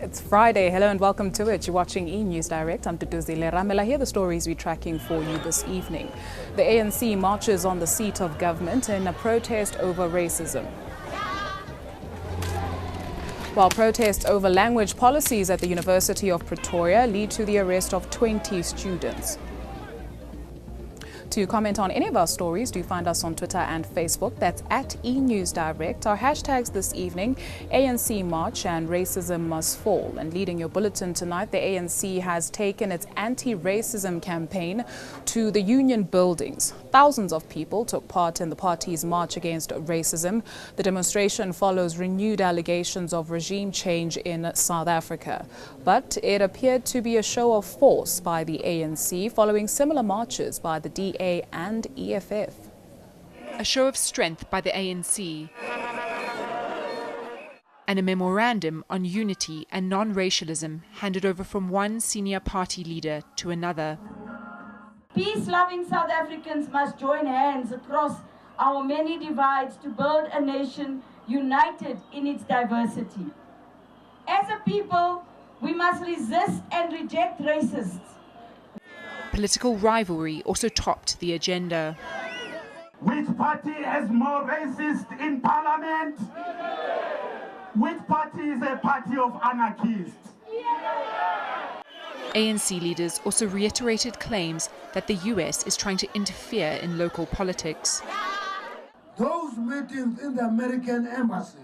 It's Friday. Hello and welcome to it. You're watching eNews Direct. I'm Tutuzile Ramela. Here are the stories we're tracking for you this evening. The ANC marches on the seat of government in a protest over racism, while protests over language policies at the University of Pretoria lead to the arrest of 20 students. To comment on any of our stories, do find us on Twitter and Facebook. That's at eNews Direct. Our hashtags this evening: ANC March and Racism Must Fall. And leading your bulletin tonight, the ANC has taken its anti-racism campaign to the union buildings. Thousands of people took part in the party's march against racism. The demonstration follows renewed allegations of regime change in South Africa. But it appeared to be a show of force by the ANC following similar marches by the DA and EFF. A show of strength by the ANC and a memorandum on unity and non-racialism handed over from one senior party leader to another. Peace-loving South Africans must join hands across our many divides to build a nation united in its diversity. As a people, we must resist and reject racists. Political rivalry also topped the agenda. Which party has more racists in parliament? Which party is a party of anarchists? ANC leaders also reiterated claims that the US is trying to interfere in local politics. Those meetings in the American embassy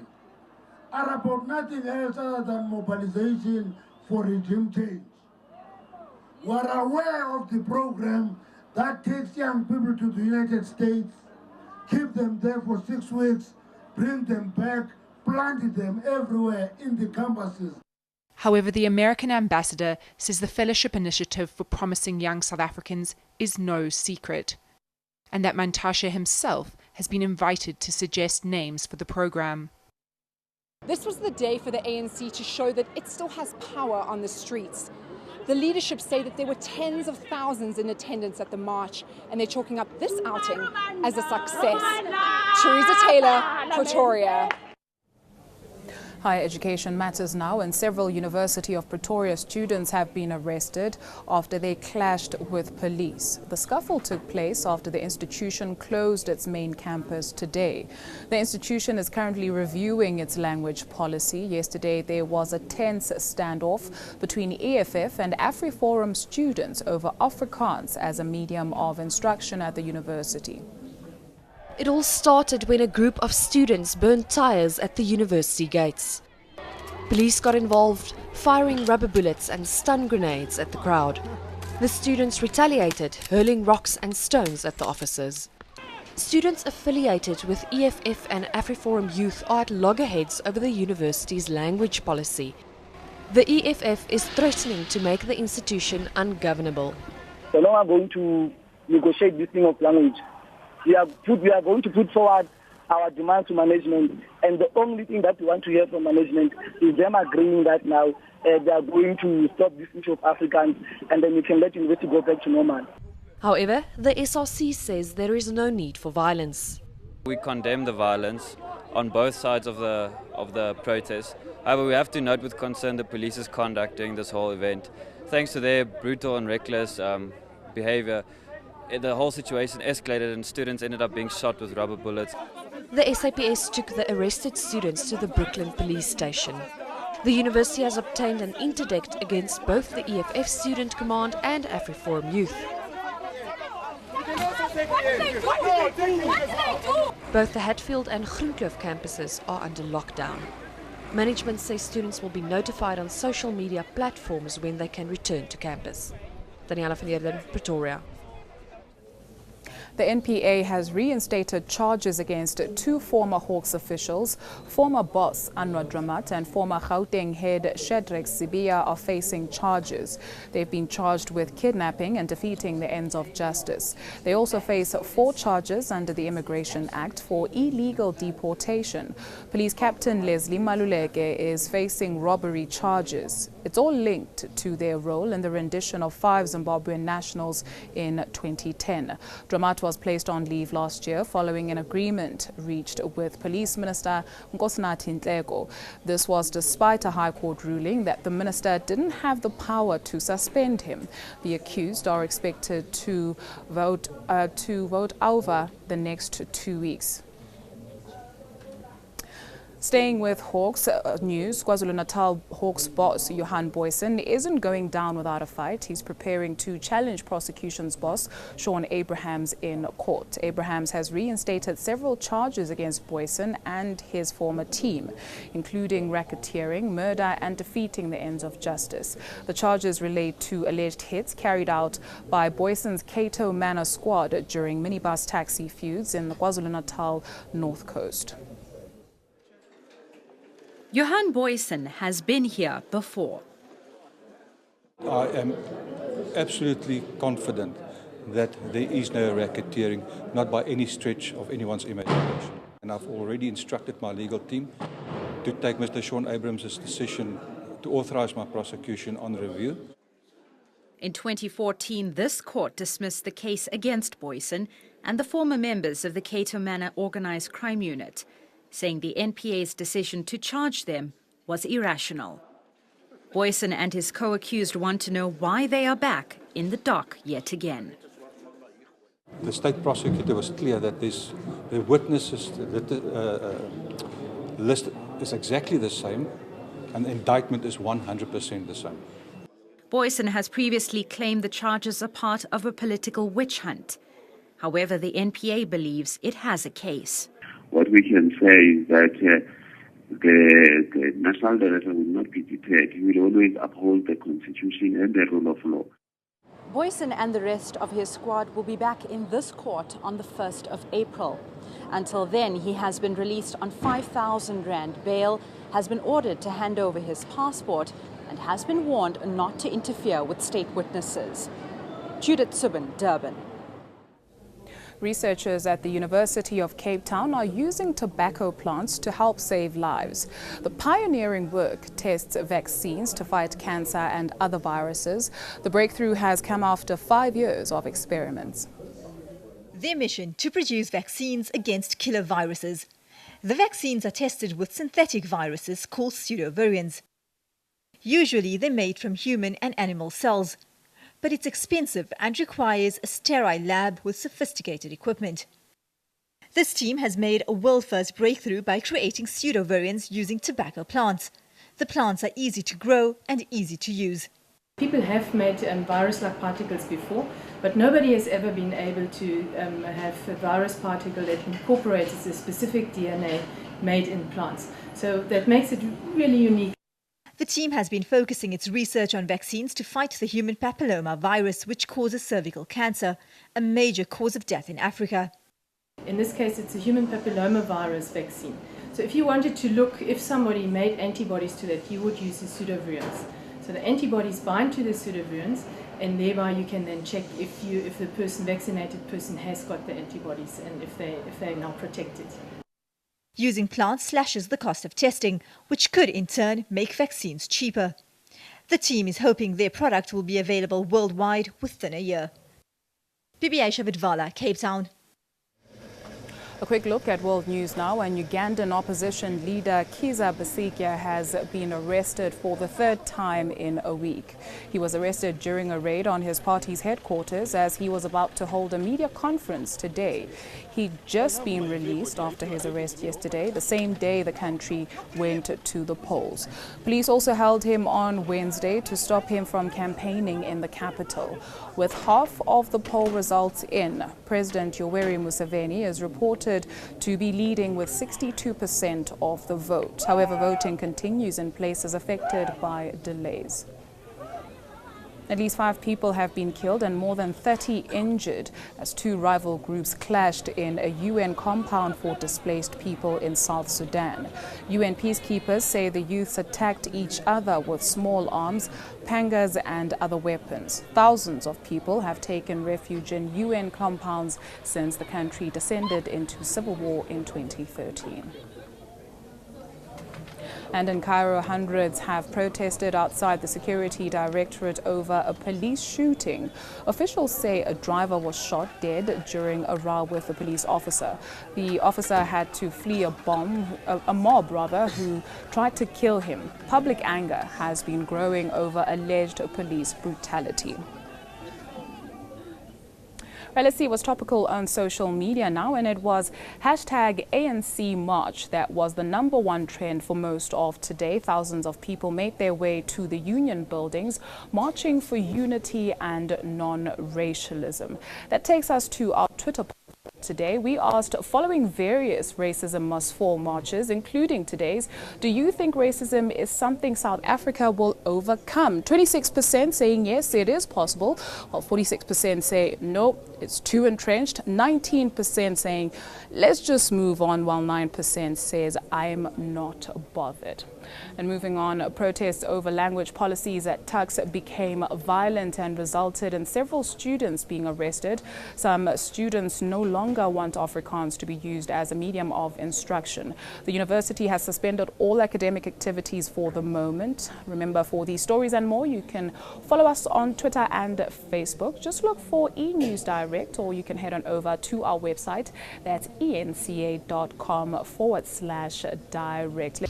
are about nothing else other than mobilization for regime change. We are aware of the program that takes young people to the United States, keep them there for 6 weeks, bring them back, plant them everywhere in the campuses. However, the American ambassador says the fellowship initiative for promising young South Africans is no secret, and that Mantashe himself has been invited to suggest names for the program. This was the day for the ANC to show that it still has power on the streets. The leadership say that there were tens of thousands in attendance at the march, and they're chalking up this outing as a success. Teresa Taylor, Pretoria. Higher education matters now, and several University of Pretoria students have been arrested after they clashed with police. The scuffle took place after the institution closed its main campus today. The institution is currently reviewing its language policy. Yesterday, there was a tense standoff between EFF and AfriForum students over Afrikaans as a medium of instruction at the university. It all started when a group of students burned tires at the university gates. Police got involved, firing rubber bullets and stun grenades at the crowd. The students retaliated, hurling rocks and stones at the officers. Students affiliated with EFF and AfriForum Youth are at loggerheads over the university's language policy. The EFF is threatening to make the institution ungovernable. So now we're going to negotiate this thing of language. We are going to put forward our demands to management, and the only thing that we want to hear from management is them agreeing that now they are going to stop this issue of Africans, and then we can let university go back to normal. However, the SRC says there is no need for violence. We condemn the violence on both sides of the protest. However, we have to note with concern the police's conduct during this whole event. Thanks to their brutal and reckless behavior, the whole situation escalated and students ended up being shot with rubber bullets. The SAPS took the arrested students to the Brooklyn police station. The university has obtained an interdict against both the EFF Student Command and AfriForum Youth. Both the Hatfield and Groenkloof campuses are under lockdown. Management says students will be notified on social media platforms when they can return to campus. Daniela van Eerden, Pretoria. The NPA has reinstated charges against 2 former Hawks officials. Former boss Anwar Dramat and former Gauteng head Shadrack Sibia are facing charges. They've been charged with kidnapping and defeating the ends of justice. They also face 4 charges under the Immigration Act for illegal deportation. Police Captain Leslie Maluleke is facing robbery charges. It's all linked to their role in the rendition of 5 Zimbabwean nationals in 2010. Dramat Smart was placed on leave last year following an agreement reached with Police Minister Nkosinathi Nhleko. This was despite a High Court ruling that the minister didn't have the power to suspend him. The accused are expected to vote over the next 2 weeks. Staying with Hawks news, KwaZulu-Natal Hawks boss Johan Boysen isn't going down without a fight. He's preparing to challenge prosecution's boss, Sean Abrahams, in court. Abrahams has reinstated several charges against Boysen and his former team, including racketeering, murder and defeating the ends of justice. The charges relate to alleged hits carried out by Boysen's Cato Manor squad during minibus taxi feuds in the KwaZulu-Natal North Coast. Johan Boysen has been here before. I am absolutely confident that there is no racketeering, not by any stretch of anyone's imagination. And I've already instructed my legal team to take Mr. Sean Abrams' decision to authorize my prosecution on review. In 2014, this court dismissed the case against Boysen and the former members of the Cato Manor Organised Crime Unit, saying the NPA's decision to charge them was irrational. Boysen and his co-accused want to know why they are back in the dock yet again. The state prosecutor was clear that the witnesses list is exactly the same and the indictment is 100% the same. Boysen has previously claimed the charges are part of a political witch hunt. However, the NPA believes it has a case. What we can say is that the National Director will not be deterred. He will always uphold the Constitution and the rule of law. Boysen and the rest of his squad will be back in this court on the 1st of April. Until then, he has been released on 5,000 Rand bail, has been ordered to hand over his passport, and has been warned not to interfere with state witnesses. Judith Subban, Durban. Researchers at the University of Cape Town are using tobacco plants to help save lives. The pioneering work tests vaccines to fight cancer and other viruses. The breakthrough has come after 5 years of experiments. Their mission to produce vaccines against killer viruses. The vaccines are tested with synthetic viruses called pseudovirions. Usually they're made from human and animal cells, but it's expensive and requires a sterile lab with sophisticated equipment. This team has made a world-first breakthrough by creating pseudovirions using tobacco plants. The plants are easy to grow and easy to use. People have made virus-like particles before, but nobody has ever been able to have a virus particle that incorporates a specific DNA made in plants. So that makes it really unique. The team has been focusing its research on vaccines to fight the human papilloma virus, which causes cervical cancer, a major cause of death in Africa. In this case, it's a human papilloma virus vaccine. So if you wanted to look if somebody made antibodies to that, you would use the pseudovirions. So the antibodies bind to the pseudovirions, and thereby you can then check if the vaccinated person has got the antibodies and if they're now protected. Using plants slashes the cost of testing, which could in turn make vaccines cheaper. The team is hoping their product will be available worldwide within a year. Bibiaisha Vidvala, Cape Town. A quick look at world news now. An Ugandan opposition leader, Kizza Besigye, has been arrested for the third time in a week. He was arrested during a raid on his party's headquarters as he was about to hold a media conference today. He'd just been released after his arrest yesterday, the same day the country went to the polls. Police also held him on Wednesday to stop him from campaigning in the capital. With half of the poll results in, President Yoweri Museveni is reported to be leading with 62% of the vote. However, voting continues in places affected by delays. At least 5 people have been killed and more than 30 injured as 2 rival groups clashed in a UN compound for displaced people in South Sudan. UN peacekeepers say the youths attacked each other with small arms, pangas and other weapons. Thousands of people have taken refuge in UN compounds since the country descended into civil war in 2013. And in Cairo, hundreds have protested outside the Security Directorate over a police shooting. Officials say a driver was shot dead during a row with a police officer. The officer had to flee a mob who tried to kill him. Public anger has been growing over alleged police brutality. Right, let's see what's topical on social media now, and it was hashtag ANC March that was the #1 trend for most of today. Thousands of people made their way to the union buildings, marching for unity and non-racialism. That takes us to our Twitter poll. Today, we asked, following various Racism Must Fall marches, including today's, do you think racism is something South Africa will overcome? 26% saying yes, it is possible, while 46% say no, it's too entrenched. 19% saying let's just move on, while 9% says I'm not bothered. And moving on, protests over language policies at Tuks became violent and resulted in several students being arrested. Some students no longer want Afrikaans to be used as a medium of instruction. The university has suspended all academic activities for the moment. Remember, for these stories and more, you can follow us on Twitter and Facebook. Just look for eNews Direct, or you can head on over to our website. That's eNCA.com/direct.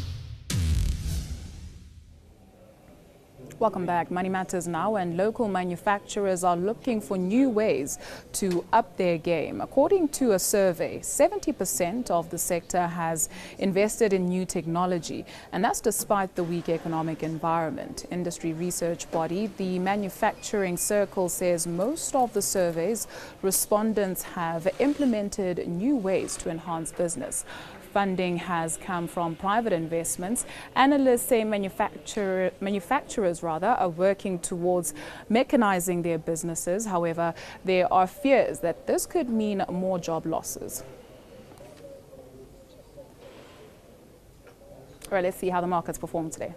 Welcome back. Money matters now, and local manufacturers are looking for new ways to up their game. According to a survey, 70% of the sector has invested in new technology, and that's despite the weak economic environment. Industry research body, the Manufacturing Circle, says most of the survey's respondents have implemented new ways to enhance business. Funding has come from private investments. Analysts say manufacturers are working towards mechanizing their businesses. However, there are fears that this could mean more job losses. All right, let's see how the markets perform today.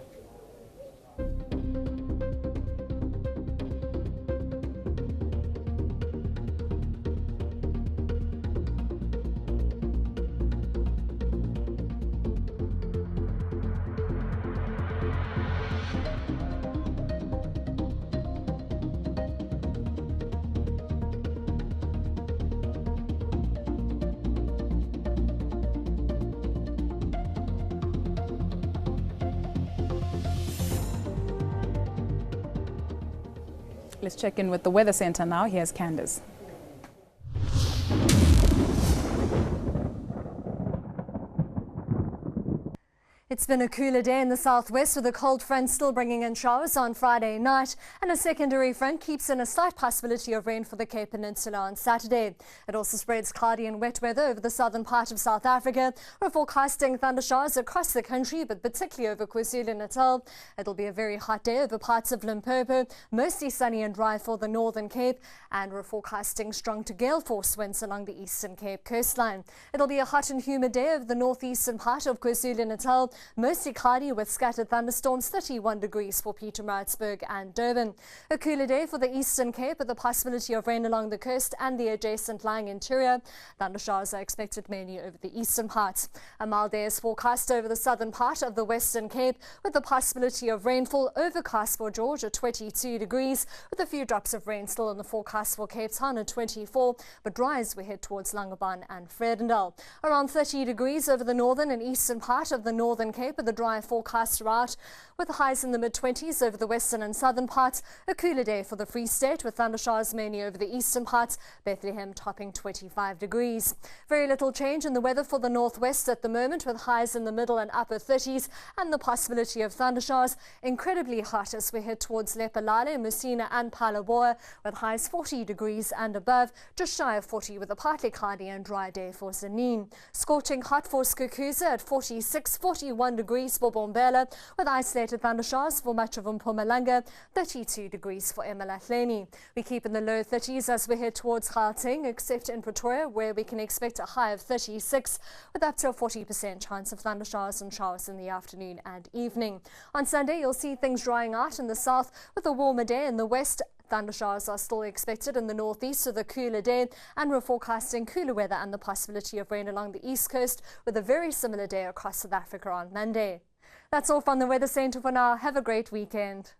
Let's check in with the Weather Center now. Here's Candace. It's been a cooler day in the southwest, with a cold front still bringing in showers on Friday night, and a secondary front keeps in a slight possibility of rain for the Cape Peninsula on Saturday. It also spreads cloudy and wet weather over the southern part of South Africa. We're forecasting thundershowers across the country, but particularly over KwaZulu-Natal. It'll be a very hot day over parts of Limpopo, mostly sunny and dry for the Northern Cape, and we're forecasting strong to gale force winds along the Eastern Cape coastline. It'll be a hot and humid day over the northeastern part of KwaZulu-Natal, mostly cloudy with scattered thunderstorms, 31 degrees for Pietermaritzburg and Durban. A cooler day for the Eastern Cape, with the possibility of rain along the coast and the adjacent lying interior. Thundershowers are expected mainly over the eastern part. A mild day is forecast over the southern part of the Western Cape, with the possibility of rainfall. Overcast for George at 22 degrees, with a few drops of rain still in the forecast for Cape Town at 24, but dry as we head towards Langebaan and Vredendal. Around 30 degrees over the northern and eastern part of the Northern Cape, with a dry forecast throughout, with highs in the mid-20s over the western and southern parts. A cooler day for the Free State, with thundershowers mainly over the eastern parts, Bethlehem topping 25 degrees. Very little change in the weather for the northwest at the moment, with highs in the middle and upper 30s and the possibility of thundershowers. Incredibly hot as we head towards Lephalale, Messina and Phalaborwa, with highs 40 degrees and above, just shy of 40, with a partly cloudy and dry day for Zanin. Scorching hot for Skukuza at 46, 41 degrees for Bombela, with isolated thundershowers for much of Mpumalanga, 32 degrees for eMalahleni. We keep in the low 30s as we head towards Gauteng, except in Pretoria, where we can expect a high of 36, with up to a 40% chance of thundershowers and showers in the afternoon and evening. On Sunday, you'll see things drying out in the south, with a warmer day in the west. Thundershowers are still expected in the northeast, with a cooler day, and we're forecasting cooler weather and the possibility of rain along the east coast, with a very similar day across South Africa on Monday. That's all from the Weather Centre for now. Have a great weekend.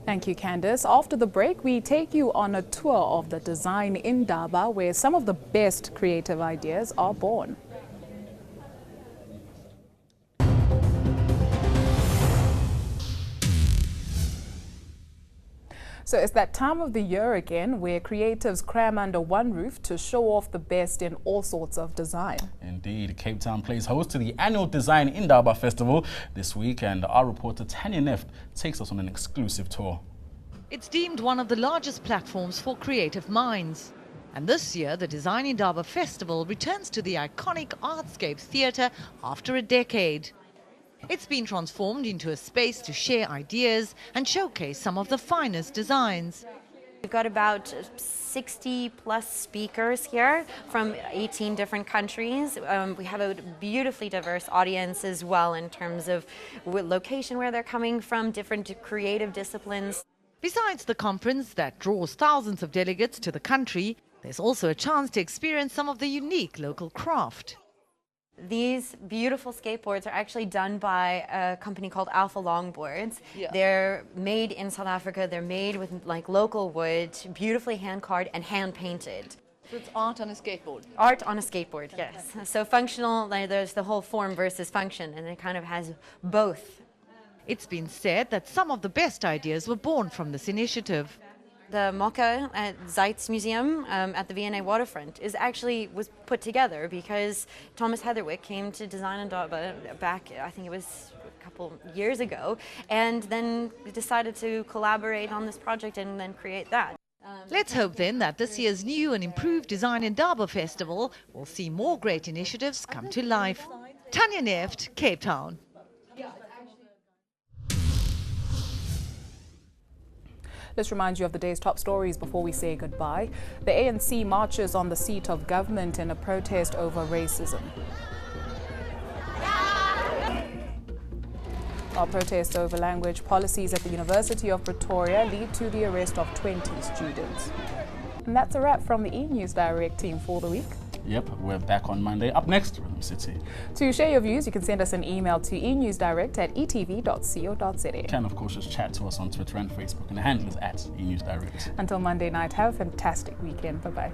Thank you, Candice. After the break, we take you on a tour of the design Indaba, where some of the best creative ideas are born. So it's that time of the year again where creatives cram under one roof to show off the best in all sorts of design. Indeed, Cape Town plays host to the annual Design Indaba Festival this week, and our reporter Tanya Neft takes us on an exclusive tour. It's deemed one of the largest platforms for creative minds. And this year, the Design Indaba Festival returns to the iconic Artscape Theatre after a decade. It's been transformed into a space to share ideas and showcase some of the finest designs. We've got about 60 plus speakers here from 18 different countries. We have a beautifully diverse audience as well in terms of location where they're coming from, different creative disciplines. Besides the conference that draws thousands of delegates to the country, there's also a chance to experience some of the unique local craft. These beautiful skateboards are actually done by a company called Alpha Longboards. Yeah. They're made in South Africa. They're made with like local wood, beautifully hand-carved and hand-painted. So it's art on a skateboard? Art on a skateboard, yes. So functional, like there's the whole form versus function, and it kind of has both. It's been said that some of the best ideas were born from this initiative. The Mocha at Zeitz Museum at the V&A waterfront was put together because Thomas Heatherwick came to design Indaba back, I think it was a couple years ago, and then decided to collaborate on this project and then create that. Let's hope then that this year's new and improved Design Indaba Festival will see more great initiatives come to life. Tanya Neft, Cape Town. Let's remind you of the day's top stories before we say goodbye. The ANC marches on the seat of government in a protest over racism. Our protests over language policies at the University of Pretoria lead to the arrest of 20 students. And that's a wrap from the eNews Direct team for the week. Yep, we're back on Monday. Up next, Rhythm City. To share your views, you can send us an email to enewsdirect@etv.co.za. You can, of course, just chat to us on Twitter and Facebook, and the handle is @eNewsDirect. Until Monday night, have a fantastic weekend. Bye-bye.